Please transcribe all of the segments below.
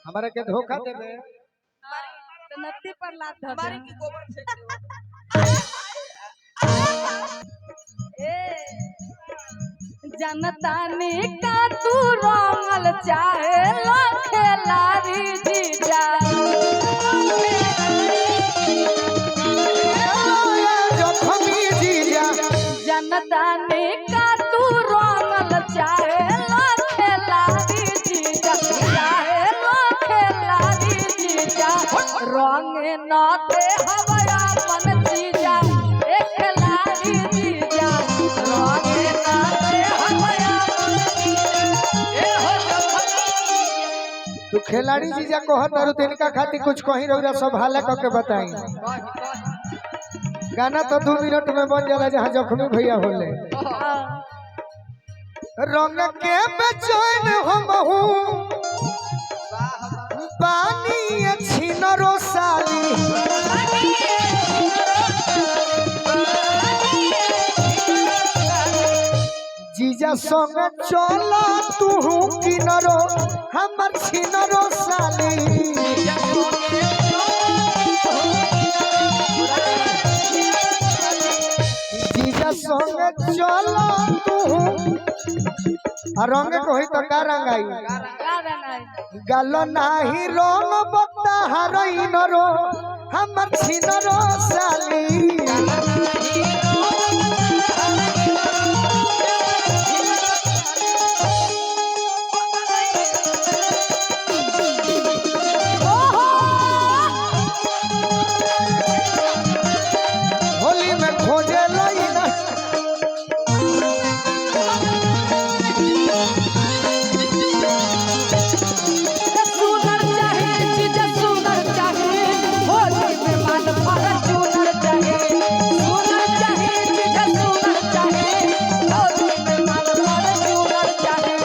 हमारे के धोखा देबे नत्ती पर लात धर मारी की गोबर फेंक दे जनता ने का तू रंगल चाहे खेलारी जीजा जखमी जीजा जनता ने का तू रंगल चाहे खेलारी जीजा चाहे खेलारी जीजा रंग न दे हमारा मन जीजा एक खेलारी जीजा रंग न दे हमारा तू खिलाड़ी जीजा कहत और तिनका खातिर कुछ कहीं रौरा सब हाल के बताई गाना तो 2 मिनट में बन जाला जहाँ जख्मी भैया होले रंग के बेचैन हम हूँ पानी छिनरो साली जीजा संग चला तू किनरो हमर छिनरो साली जीजा संग चला तू रंग कोई तो का रंगाई गल नाही रंग बता हरइनरो हमर छिनरो साली होली में खोजे लईना सुनर चाहे जीजा सुनर चाहे होली में मन भर सुनर चाहे सुनर चाहे जीजा सुनर चाहे होली में मन भर सुनर चाहे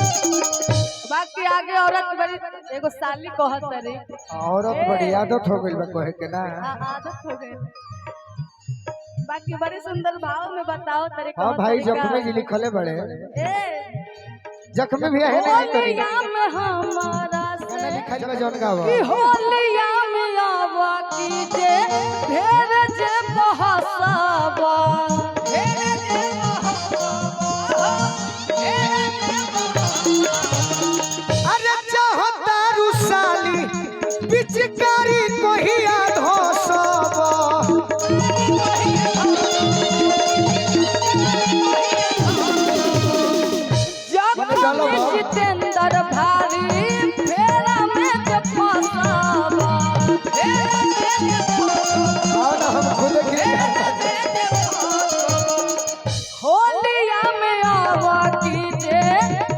बाकी आगे औरत बड़ी एगो साली कहत रे औरत बड़ी आदत हो गई बा कहे के ना आदत हो गई बाकी बड़े सुंदर भाव में बताओ तेरे हाँ भाई जख्मी जी लिखले बड़े जख्मी भी है नहीं करी में हमारा गाना लिखल बा जौन गावा कि होलिया में आवा कीजे ढेर जे बहसावा अरे चाहता रुसाली पिचकारी कोहिया धोसबो जब जितेंद्र भारी फेरा में जे फसावा और हम खुद के होलिया में आवा कीजे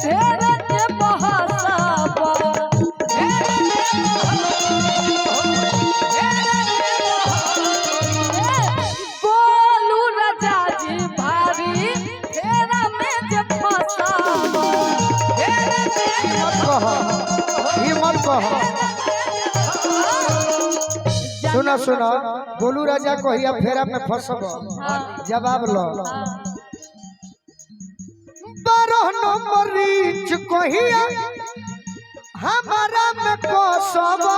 ढेर जे बहसावा बोलू राजा जी भारी फेरा में जे फसावा मत कह सुना सुना बोलू राजा कहिया फेरा में फसब जवाब लो 12 नंबर रीच कहिया हमारा में कसब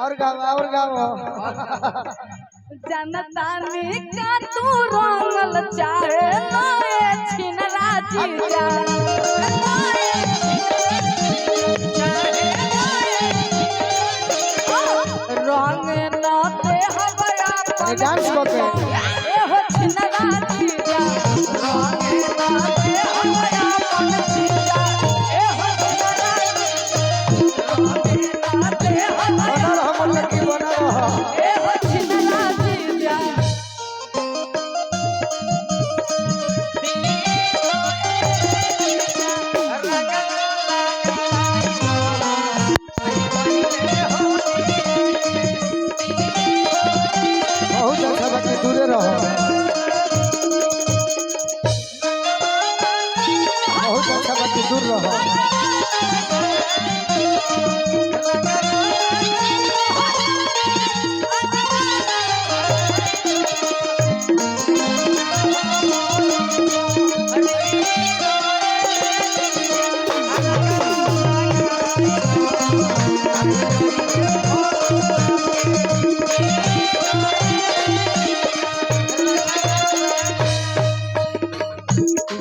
और गाओ जनता ने का तू रंगल चाहे लाए छिनरा जीजा रंग न दे हमारा डांस को के ए हो छिनरा जीजा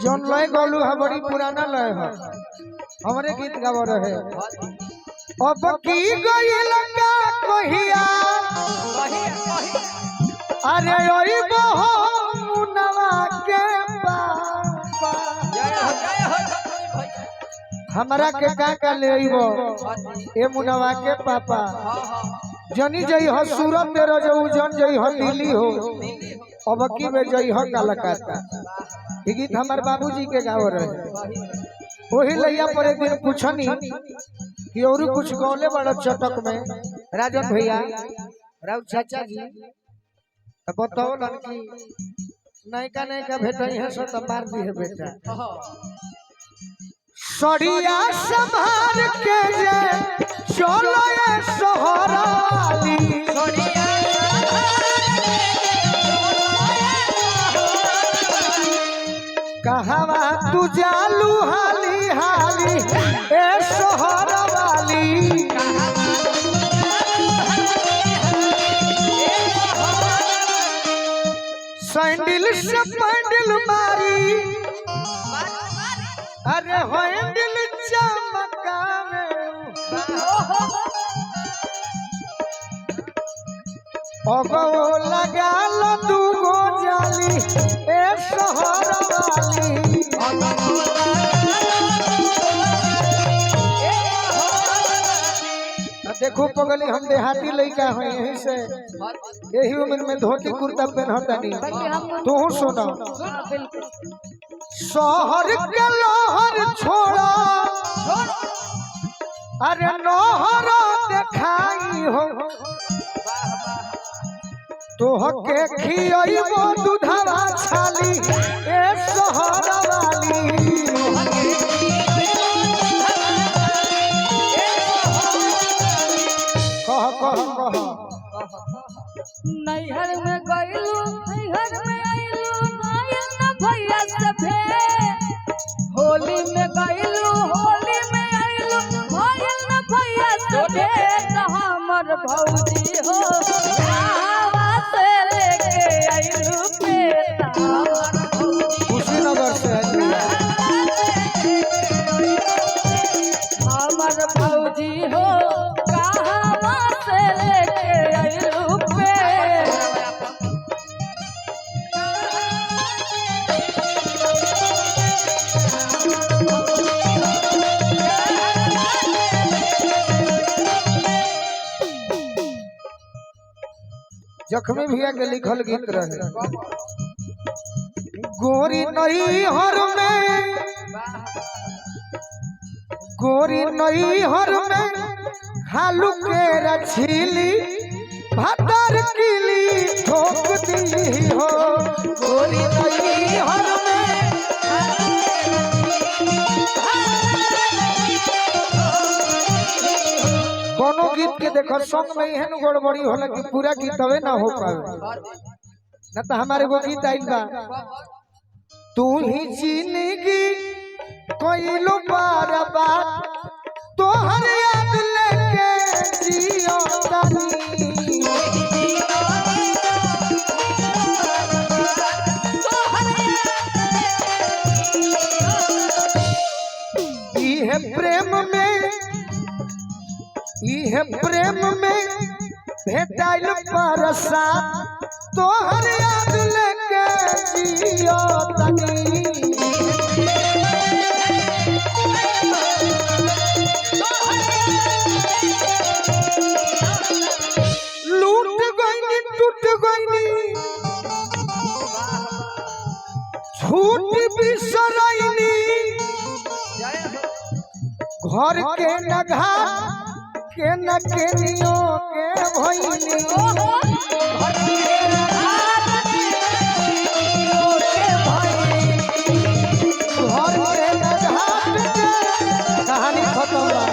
जौन लय गौलू है बड़ी पुराना लय है, हमारे गीत गाव रहे। अब की गइल का कहिया अरे ओई बहो मुनवा के पापा हमरा के का ले अइबो ए मुनवा के पापा जनी जई हो सूरत में रजऊ जन जई हो दिल्ली हो अब की में जई हो कलकत्ता। ई गीत हमार बाबूजी के गाव रहे। वही लैया पर एक दिन पूछनी कि और कुछ गौले बड़ा चटक में राजन भैया राव चाचा जी बताओ लड़की नयका नयका भेटई है सो तो मार दी है बेटा सड़िया संभार के जे चलो ये सोहराली कहवा तू जालू हाली हाली ए सोहराली सैंडल से पैंडल मारी अरे हैंडल चमकावे ओगो लगा लो दूगो जाली ए शहर वाली देखो पगली हम देहाती लड़का है यहीं से यही उम्र में धोती कुर्ता पहनता नहीं तू सुना शहर के लोहर छोड़ा अरे नहर देखाई हो तोहके खियइबो दूधवा छाली ए शहर वाली कह नैहर में गइलू नैहर में आइलू नायल न भैया से भेंट होली में गइलू होली में आइलू नायल न भैया से भेंट हमर भौजी हो आवा से लेके आइलू पेट कुशीनगर से हमर भौजी हो कहां से लेके आइलू पेट जख्मी भैया के लिखल गीत रहे गोरी नैहर में गोरी नैहर में हालू के रछीली भतर किली ठोक दी हो गोरी नैहर में कोनो गीत के देखो संग में एहन गड़बड़ी होला कि पूरा गीत हवे ना हो पावे ना तो हमारे वो गीत आइल बा तू ही जिंदगी कोइलो बार बार तोहर याद लेके जियो तानी इहे प्रेम में भेटाइल परसा तोहर याद लेके जियो तनी लूट गईनी टूट गईनी छूट बिसरैनी घर के न घाट के न केनियो के भइनी घर के न घाट के कहानी खत्म बा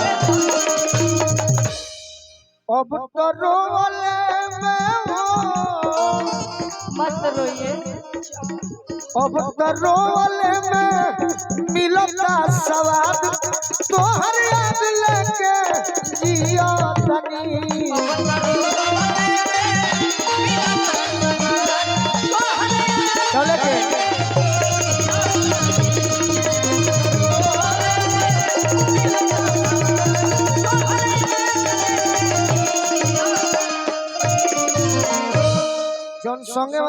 अब तो रोले में हो मत रोइए अब तो रोले में मिलता स्वाद तोहर याद लेके जियो तनी चले के संगे